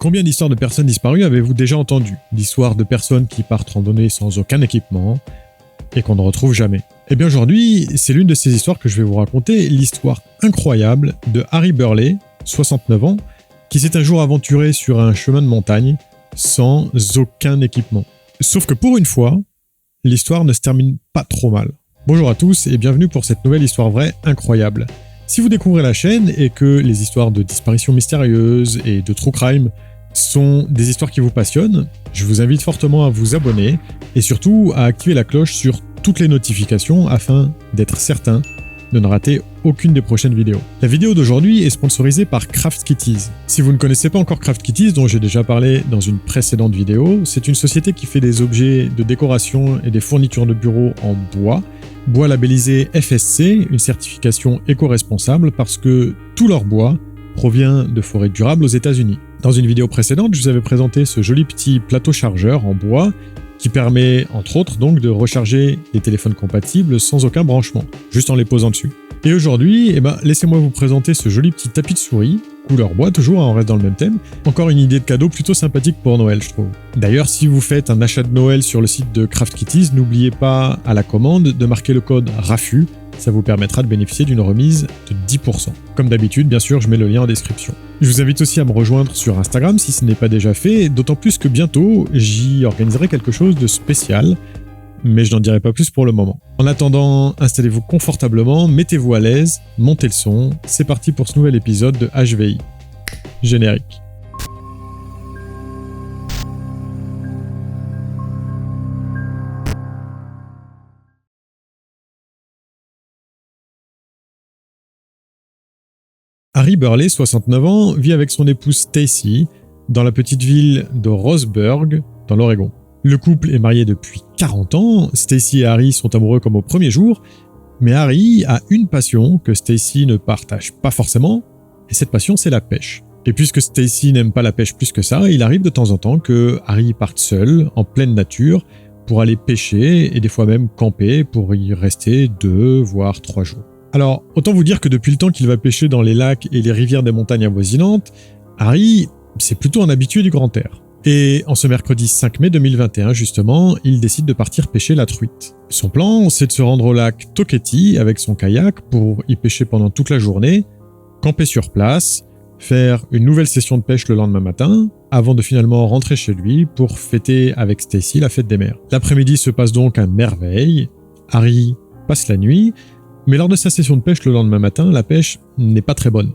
Combien d'histoires de personnes disparues avez-vous déjà entendu? D'histoires de personnes qui partent randonner sans aucun équipement et qu'on ne retrouve jamais. Eh bien aujourd'hui, c'est l'une de ces histoires que je vais vous raconter, l'histoire incroyable de Harry Burley, 69 ans, qui s'est un jour aventuré sur un chemin de montagne sans aucun équipement. Sauf que pour une fois, l'histoire ne se termine pas trop mal. Bonjour à tous et bienvenue pour cette nouvelle histoire vraie incroyable. Si vous découvrez la chaîne et que les histoires de disparitions mystérieuses et de true crime sont des histoires qui vous passionnent, je vous invite fortement à vous abonner et surtout à activer la cloche sur toutes les notifications afin d'être certain de ne rater aucune des prochaines vidéos. La vidéo d'aujourd'hui est sponsorisée par Craft Kitties. Si vous ne connaissez pas encore Craft Kitties, dont j'ai déjà parlé dans une précédente vidéo, c'est une société qui fait des objets de décoration et des fournitures de bureau en bois labellisé FSC, une certification éco-responsable parce que tout leur bois provient de forêts durables aux États-Unis. Dans une vidéo précédente, je vous avais présenté ce joli petit plateau chargeur en bois qui permet, entre autres, donc de recharger les téléphones compatibles sans aucun branchement, juste en les posant dessus. Et aujourd'hui, laissez-moi vous présenter ce joli petit tapis de souris, couleur bois toujours, on reste dans le même thème. Encore une idée de cadeau plutôt sympathique pour Noël, je trouve. D'ailleurs, si vous faites un achat de Noël sur le site de Craft Kitties, n'oubliez pas à la commande de marquer le code RAFU, ça vous permettra de bénéficier d'une remise de 10%. Comme d'habitude, bien sûr, je mets le lien en description. Je vous invite aussi à me rejoindre sur Instagram si ce n'est pas déjà fait, d'autant plus que bientôt, j'y organiserai quelque chose de spécial, mais je n'en dirai pas plus pour le moment. En attendant, installez-vous confortablement, mettez-vous à l'aise, montez le son, c'est parti pour ce nouvel épisode de HVI. Générique. Harry Burley, 69 ans, vit avec son épouse Stacy dans la petite ville de Roseburg, dans l'Oregon. Le couple est marié depuis 40 ans, Stacy et Harry sont amoureux comme au premier jour, mais Harry a une passion que Stacy ne partage pas forcément, et cette passion c'est la pêche. Et puisque Stacy n'aime pas la pêche plus que ça, il arrive de temps en temps que Harry parte seul, en pleine nature, pour aller pêcher et des fois même camper pour y rester 2 voire 3 jours. Alors, autant vous dire que depuis le temps qu'il va pêcher dans les lacs et les rivières des montagnes avoisinantes, Harry, c'est plutôt un habitué du grand air. Et en ce mercredi 5 mai 2021, justement, il décide de partir pêcher la truite. Son plan, c'est de se rendre au lac Toketee avec son kayak pour y pêcher pendant toute la journée, camper sur place, faire une nouvelle session de pêche le lendemain matin, avant de finalement rentrer chez lui pour fêter avec Stacy la fête des mers. L'après-midi se passe donc à merveille, Harry passe la nuit, mais lors de sa session de pêche le lendemain matin, la pêche n'est pas très bonne.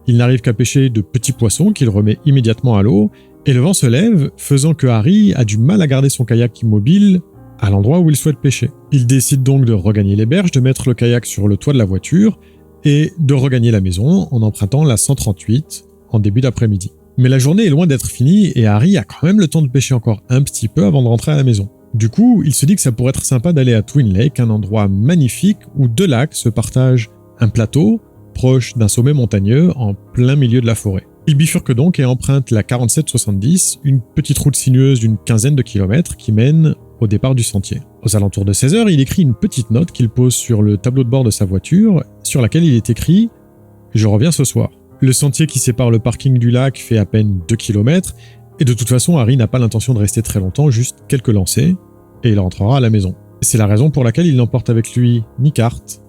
Il n'arrive qu'à pêcher de petits poissons qu'il remet immédiatement à l'eau, et le vent se lève, faisant que Harry a du mal à garder son kayak immobile à l'endroit où il souhaite pêcher. Il décide donc de regagner les berges, de mettre le kayak sur le toit de la voiture, et de regagner la maison en empruntant la 138 en début d'après-midi. Mais la journée est loin d'être finie, et Harry a quand même le temps de pêcher encore un petit peu avant de rentrer à la maison. Du coup, il se dit que ça pourrait être sympa d'aller à Twin Lake, un endroit magnifique où 2 lacs se partagent un plateau proche d'un sommet montagneux en plein milieu de la forêt. Il bifurque donc et emprunte la 4770, une petite route sinueuse d'une quinzaine de kilomètres qui mène au départ du sentier. Aux alentours de 16h, il écrit une petite note qu'il pose sur le tableau de bord de sa voiture, sur laquelle il est écrit « Je reviens ce soir ». Le sentier qui sépare le parking du lac fait à peine 2 km, et de toute façon, Harry n'a pas l'intention de rester très longtemps, juste quelques lancers, et il rentrera à la maison. C'est la raison pour laquelle il n'emporte avec lui ni carte,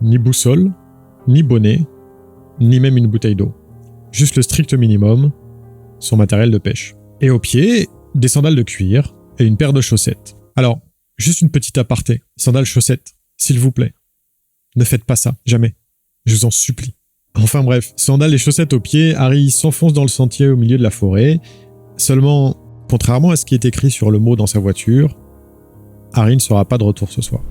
ni boussole, ni bonnet, ni même une bouteille d'eau. Juste le strict minimum, son matériel de pêche. Et au pied, des sandales de cuir et une paire de chaussettes. Alors, juste une petite aparté, sandales chaussettes, s'il vous plaît. Ne faites pas ça, jamais. Je vous en supplie. Enfin bref, sandales et chaussettes aux pieds, Harry s'enfonce dans le sentier au milieu de la forêt. Seulement, contrairement à ce qui est écrit sur le mot dans sa voiture, Harry ne sera pas de retour ce soir.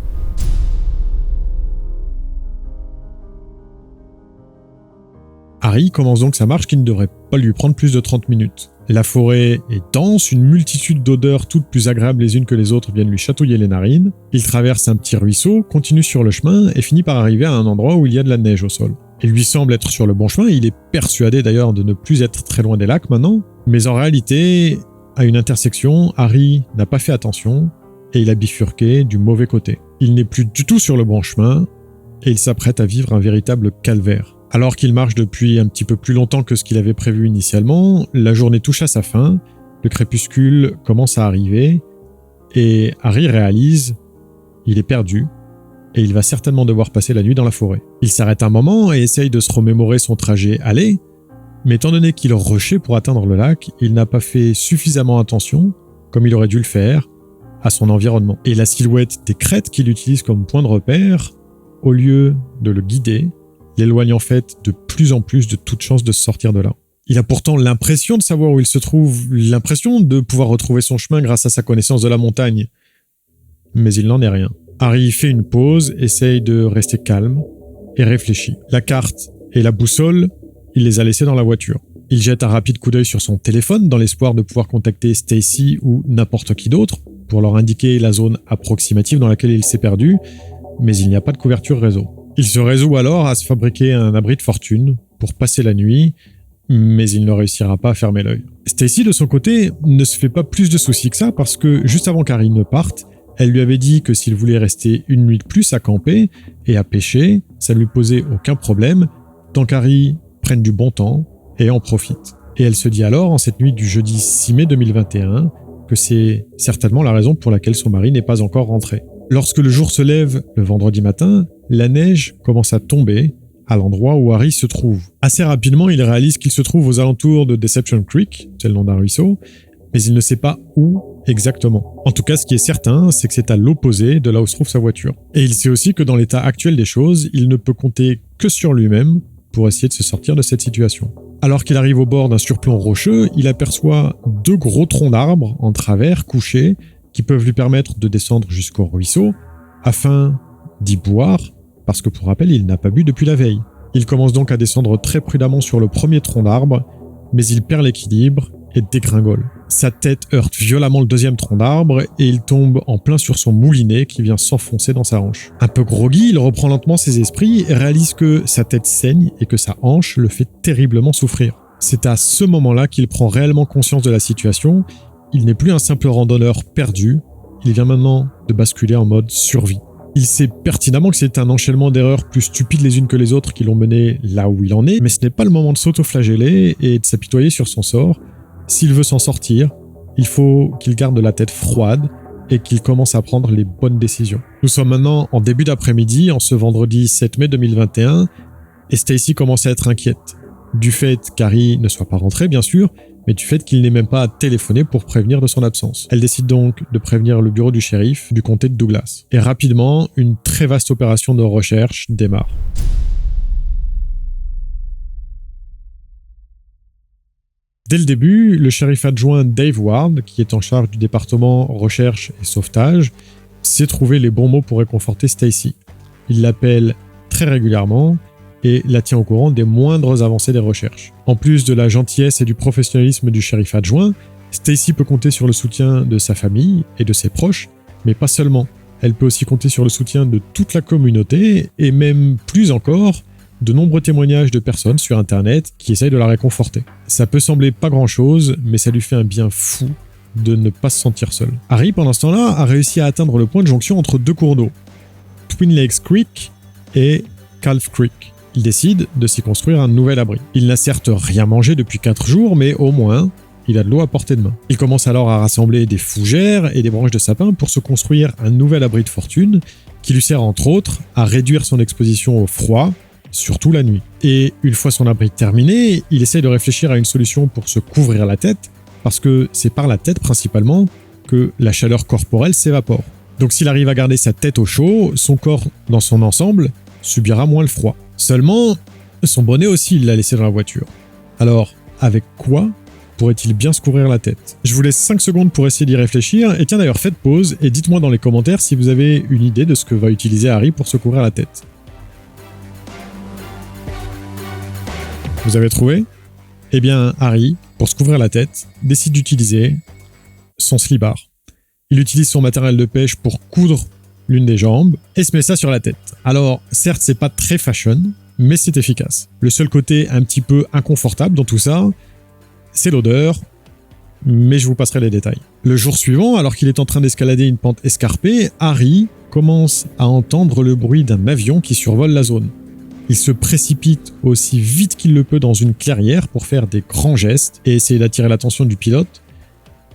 Harry commence donc sa marche qui ne devrait pas lui prendre plus de 30 minutes. La forêt est dense, une multitude d'odeurs toutes plus agréables les unes que les autres viennent lui chatouiller les narines. Il traverse un petit ruisseau, continue sur le chemin et finit par arriver à un endroit où il y a de la neige au sol. Il lui semble être sur le bon chemin, il est persuadé d'ailleurs de ne plus être très loin des lacs maintenant, mais en réalité, à une intersection, Harry n'a pas fait attention et il a bifurqué du mauvais côté. Il n'est plus du tout sur le bon chemin et il s'apprête à vivre un véritable calvaire. Alors qu'il marche depuis un petit peu plus longtemps que ce qu'il avait prévu initialement, la journée touche à sa fin, le crépuscule commence à arriver, et Harry réalise qu'il est perdu, et il va certainement devoir passer la nuit dans la forêt. Il s'arrête un moment et essaye de se remémorer son trajet aller, mais étant donné qu'il rushait pour atteindre le lac, il n'a pas fait suffisamment attention, comme il aurait dû le faire, à son environnement. Et la silhouette des crêtes qu'il utilise comme point de repère, au lieu de le guider, l'éloigne en fait de plus en plus de toute chance de sortir de là. Il a pourtant l'impression de savoir où il se trouve, l'impression de pouvoir retrouver son chemin grâce à sa connaissance de la montagne. Mais il n'en est rien. Harry fait une pause, essaye de rester calme et réfléchit. La carte et la boussole, il les a laissées dans la voiture. Il jette un rapide coup d'œil sur son téléphone dans l'espoir de pouvoir contacter Stacy ou n'importe qui d'autre pour leur indiquer la zone approximative dans laquelle il s'est perdu, mais il n'y a pas de couverture réseau. Il se résout alors à se fabriquer un abri de fortune pour passer la nuit, mais il ne réussira pas à fermer l'œil. Stacy, de son côté, ne se fait pas plus de soucis que ça parce que juste avant qu'Harry ne parte, elle lui avait dit que s'il voulait rester une nuit de plus à camper et à pêcher, ça ne lui posait aucun problème, tant qu'Harry prenne du bon temps et en profite. Et elle se dit alors, en cette nuit du jeudi 6 mai 2021, que c'est certainement la raison pour laquelle son mari n'est pas encore rentré. Lorsque le jour se lève le vendredi matin, la neige commence à tomber à l'endroit où Harry se trouve. Assez rapidement, il réalise qu'il se trouve aux alentours de Deception Creek, c'est le nom d'un ruisseau, mais il ne sait pas où exactement. En tout cas, ce qui est certain, c'est que c'est à l'opposé de là où se trouve sa voiture. Et il sait aussi que dans l'état actuel des choses, il ne peut compter que sur lui-même pour essayer de se sortir de cette situation. Alors qu'il arrive au bord d'un surplomb rocheux, il aperçoit 2 gros troncs d'arbres en travers couchés qui peuvent lui permettre de descendre jusqu'au ruisseau afin d'y boire, parce que pour rappel, il n'a pas bu depuis la veille. Il commence donc à descendre très prudemment sur le premier tronc d'arbre, mais il perd l'équilibre et dégringole. Sa tête heurte violemment le deuxième tronc d'arbre et il tombe en plein sur son moulinet qui vient s'enfoncer dans sa hanche. Un peu groggy, il reprend lentement ses esprits et réalise que sa tête saigne et que sa hanche le fait terriblement souffrir. C'est à ce moment-là qu'il prend réellement conscience de la situation. Il n'est plus un simple randonneur perdu, il vient maintenant de basculer en mode survie. Il sait pertinemment que c'est un enchaînement d'erreurs plus stupides les unes que les autres qui l'ont mené là où il en est, mais ce n'est pas le moment de s'auto-flageller et de s'apitoyer sur son sort. S'il veut s'en sortir, il faut qu'il garde la tête froide et qu'il commence à prendre les bonnes décisions. Nous sommes maintenant en début d'après-midi, en ce vendredi 7 mai 2021, et Stacy commence à être inquiète. Du fait qu'Harry ne soit pas rentré, bien sûr, mais du fait qu'il n'ait même pas téléphoné pour prévenir de son absence. Elle décide donc de prévenir le bureau du shérif du comté de Douglas. Et rapidement, une très vaste opération de recherche démarre. Dès le début, le shérif adjoint Dave Ward, qui est en charge du département recherche et sauvetage, sait trouver les bons mots pour réconforter Stacy. Il l'appelle très régulièrement et la tient au courant des moindres avancées des recherches. En plus de la gentillesse et du professionnalisme du shérif adjoint, Stacy peut compter sur le soutien de sa famille et de ses proches, mais pas seulement. Elle peut aussi compter sur le soutien de toute la communauté et même plus encore, de nombreux témoignages de personnes sur internet qui essayent de la réconforter. Ça peut sembler pas grand chose, mais ça lui fait un bien fou de ne pas se sentir seul. Harry, pendant ce temps-là, a réussi à atteindre le point de jonction entre 2 cours d'eau, Twin Lakes Creek et Calf Creek. Il décide de s'y construire un nouvel abri. Il n'a certes rien mangé depuis 4 jours, mais au moins, il a de l'eau à portée de main. Il commence alors à rassembler des fougères et des branches de sapin pour se construire un nouvel abri de fortune qui lui sert entre autres à réduire son exposition au froid, surtout la nuit. Et une fois son abri terminé, il essaie de réfléchir à une solution pour se couvrir la tête, parce que c'est par la tête principalement que la chaleur corporelle s'évapore. Donc s'il arrive à garder sa tête au chaud, son corps dans son ensemble subira moins le froid. Seulement, son bonnet aussi il l'a laissé dans la voiture. Alors, avec quoi pourrait-il bien se couvrir la tête? Je vous laisse 5 secondes pour essayer d'y réfléchir, et tiens d'ailleurs faites pause et dites-moi dans les commentaires si vous avez une idée de ce que va utiliser Harry pour se couvrir la tête. Vous avez trouvé? Eh bien, Harry, pour se couvrir la tête, décide d'utiliser son slibard. Il utilise son matériel de pêche pour coudre l'une des jambes et se met ça sur la tête. Alors, certes, c'est pas très fashion, mais c'est efficace. Le seul côté un petit peu inconfortable dans tout ça, c'est l'odeur, mais je vous passerai les détails. Le jour suivant, alors qu'il est en train d'escalader une pente escarpée, Harry commence à entendre le bruit d'un avion qui survole la zone. Il se précipite aussi vite qu'il le peut dans une clairière pour faire des grands gestes et essayer d'attirer l'attention du pilote.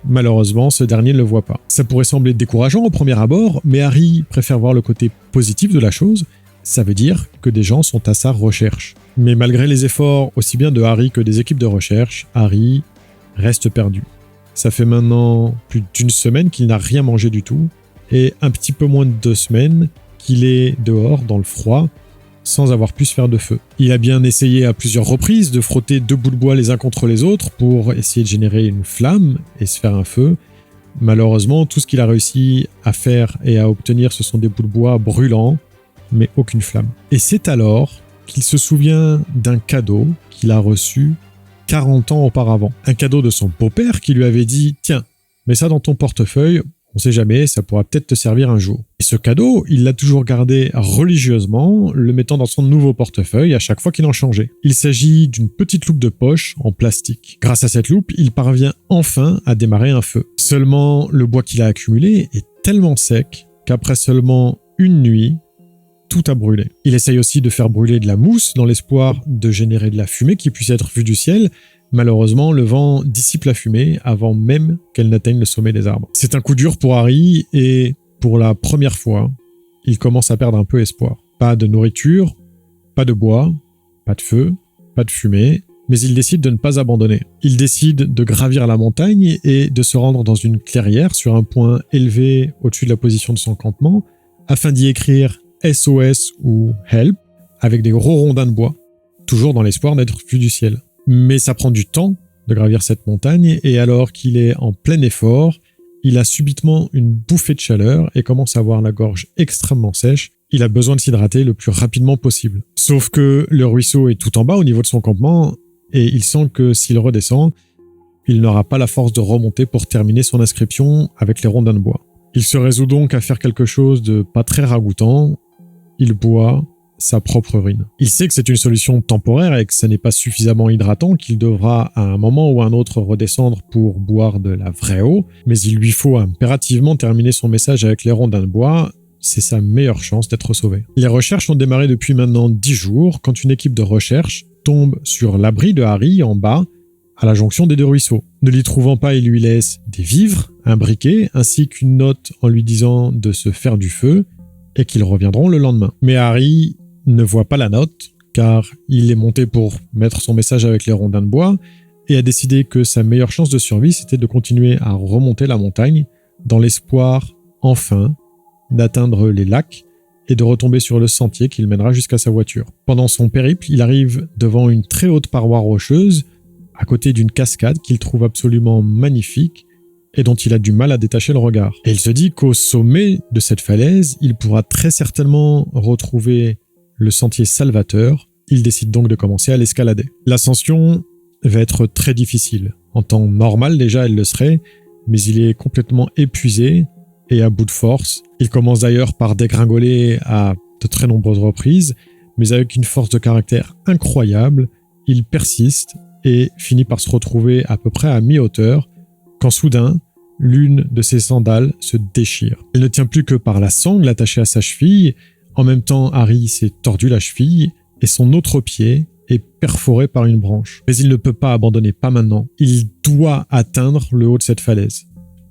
Malheureusement, ce dernier ne le voit pas. Ça pourrait sembler décourageant au premier abord, mais Harry préfère voir le côté positif de la chose. Ça veut dire que des gens sont à sa recherche. Mais malgré les efforts aussi bien de Harry que des équipes de recherche, Harry reste perdu. Ça fait maintenant plus d'une semaine qu'il n'a rien mangé du tout, et un petit peu moins de 2 semaines qu'il est dehors dans le froid, sans avoir pu se faire de feu. Il a bien essayé à plusieurs reprises de frotter 2 bouts de bois les uns contre les autres pour essayer de générer une flamme et se faire un feu. Malheureusement, tout ce qu'il a réussi à faire et à obtenir, ce sont des bouts de bois brûlants, mais aucune flamme. Et c'est alors qu'il se souvient d'un cadeau qu'il a reçu 40 ans auparavant. Un cadeau de son beau-père qui lui avait dit « Tiens, mets ça dans ton portefeuille, on sait jamais, ça pourra peut-être te servir un jour. » Et ce cadeau, il l'a toujours gardé religieusement, le mettant dans son nouveau portefeuille à chaque fois qu'il en changeait. Il s'agit d'une petite loupe de poche en plastique. Grâce à cette loupe, il parvient enfin à démarrer un feu. Seulement, le bois qu'il a accumulé est tellement sec qu'après seulement une nuit, tout a brûlé. Il essaye aussi de faire brûler de la mousse dans l'espoir de générer de la fumée qui puisse être vue du ciel. Malheureusement, le vent dissipe la fumée avant même qu'elle n'atteigne le sommet des arbres. C'est un coup dur pour Harry et pour la première fois, il commence à perdre un peu espoir. Pas de nourriture, pas de bois, pas de feu, pas de fumée, mais il décide de ne pas abandonner. Il décide de gravir la montagne et de se rendre dans une clairière sur un point élevé au-dessus de la position de son campement afin d'y écrire SOS ou Help avec des gros rondins de bois, toujours dans l'espoir d'être vu du ciel. Mais ça prend du temps de gravir cette montagne et alors qu'il est en plein effort, il a subitement une bouffée de chaleur et commence à avoir la gorge extrêmement sèche. Il a besoin de s'hydrater le plus rapidement possible. Sauf que le ruisseau est tout en bas au niveau de son campement et il sent que s'il redescend, il n'aura pas la force de remonter pour terminer son inscription avec les rondins de bois. Il se résout donc à faire quelque chose de pas très ragoûtant. Il boit sa propre urine. Il sait que c'est une solution temporaire et que ça n'est pas suffisamment hydratant, qu'il devra à un moment ou à un autre redescendre pour boire de la vraie eau, mais il lui faut impérativement terminer son message avec les rondins de bois. C'est sa meilleure chance d'être sauvé. Les recherches ont démarré depuis maintenant 10 jours quand une équipe de recherche tombe sur l'abri de Harry en bas, à la jonction des 2 ruisseaux. Ne l'y trouvant pas, il lui laisse des vivres, un briquet, ainsi qu'une note en lui disant de se faire du feu et qu'ils reviendront le lendemain. Mais Harry ne voit pas la note, car il est monté pour mettre son message avec les rondins de bois et a décidé que sa meilleure chance de survie, c'était de continuer à remonter la montagne dans l'espoir, enfin, d'atteindre les lacs et de retomber sur le sentier qui le mènera jusqu'à sa voiture. Pendant son périple, il arrive devant une très haute paroi rocheuse, à côté d'une cascade qu'il trouve absolument magnifique et dont il a du mal à détacher le regard. Et il se dit qu'au sommet de cette falaise, il pourra très certainement retrouver le sentier salvateur. Il décide donc de commencer à l'escalader. L'ascension va être très difficile. En temps normal, déjà, elle le serait, mais il est complètement épuisé et à bout de force. Il commence d'ailleurs par dégringoler à de très nombreuses reprises, mais avec une force de caractère incroyable, il persiste et finit par se retrouver à peu près à mi-hauteur, quand soudain, l'une de ses sandales se déchire. Elle ne tient plus que par la sangle attachée à sa cheville. En même temps, Harry s'est tordu la cheville et son autre pied est perforé par une branche. Mais il ne peut pas abandonner, pas maintenant. Il doit atteindre le haut de cette falaise.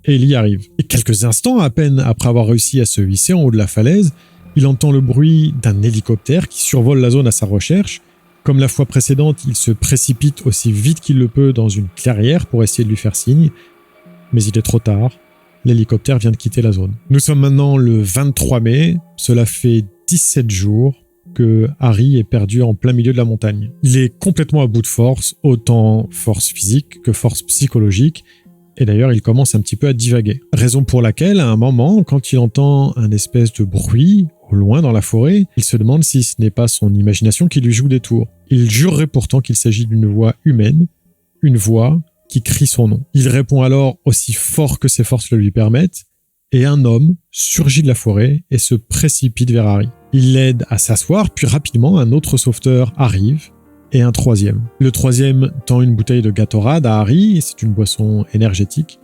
Et il y arrive. Et quelques instants à peine après avoir réussi à se hisser en haut de la falaise, il entend le bruit d'un hélicoptère qui survole la zone à sa recherche. Comme la fois précédente, il se précipite aussi vite qu'il le peut dans une clairière pour essayer de lui faire signe. Mais il est trop tard. L'hélicoptère vient de quitter la zone. Nous sommes maintenant le 23 mai. Cela fait 17 jours que Harry est perdu en plein milieu de la montagne. Il est complètement à bout de force, autant force physique que force psychologique. Et d'ailleurs, il commence un petit peu à divaguer. Raison pour laquelle, à un moment, quand il entend un espèce de bruit au loin dans la forêt, il se demande si ce n'est pas son imagination qui lui joue des tours. Il jurerait pourtant qu'il s'agit d'une voix humaine, une voix qui crie son nom. Il répond alors aussi fort que ses forces le lui permettent, et un homme surgit de la forêt et se précipite vers Harry. Il l'aide à s'asseoir, puis rapidement un autre sauveteur arrive, et un troisième. Le troisième tend une bouteille de Gatorade à Harry, c'est une boisson énergétique,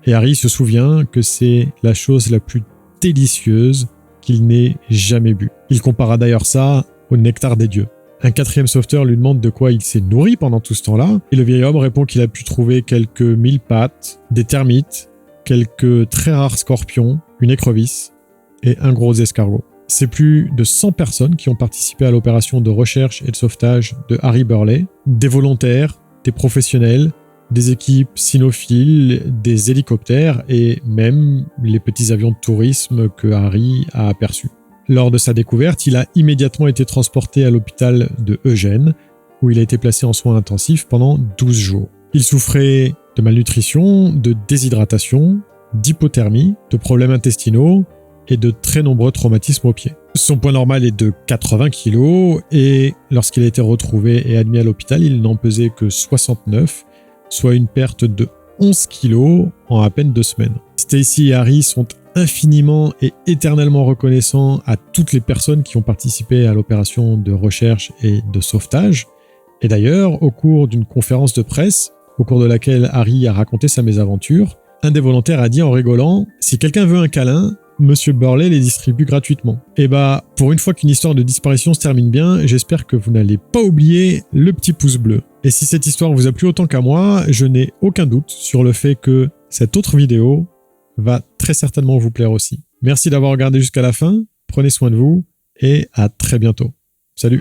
et Harry se souvient que c'est la chose la plus délicieuse qu'il n'ait jamais bu. Il compara d'ailleurs ça au nectar des dieux. Un quatrième sauveteur lui demande de quoi il s'est nourri pendant tout ce temps-là, et le vieil homme répond qu'il a pu trouver quelques mille-pattes, des termites, quelques très rares scorpions, une écrevisse et un gros escargot. C'est plus de 100 personnes qui ont participé à l'opération de recherche et de sauvetage de Harry Burley, des volontaires, des professionnels, des équipes cynophiles, des hélicoptères et même les petits avions de tourisme que Harry a aperçus. Lors de sa découverte, il a immédiatement été transporté à l'hôpital de Eugène, où il a été placé en soins intensifs pendant 12 jours. Il souffrait de malnutrition, de déshydratation, d'hypothermie, de problèmes intestinaux et de très nombreux traumatismes aux pieds. Son poids normal est de 80 kg et lorsqu'il a été retrouvé et admis à l'hôpital, il n'en pesait que 69, soit une perte de 11 kg en à peine 2 semaines. Stacy et Harry sont infiniment et éternellement reconnaissants à toutes les personnes qui ont participé à l'opération de recherche et de sauvetage. Et d'ailleurs, au cours d'une conférence de presse, au cours de laquelle Harry a raconté sa mésaventure, un des volontaires a dit en rigolant « Si quelqu'un veut un câlin, Monsieur Burley les distribue gratuitement. » Et bah, pour une fois qu'une histoire de disparition se termine bien, j'espère que vous n'allez pas oublier le petit pouce bleu. Et si cette histoire vous a plu autant qu'à moi, je n'ai aucun doute sur le fait que cette autre vidéo va très certainement vous plaire aussi. Merci d'avoir regardé jusqu'à la fin, prenez soin de vous et à très bientôt. Salut!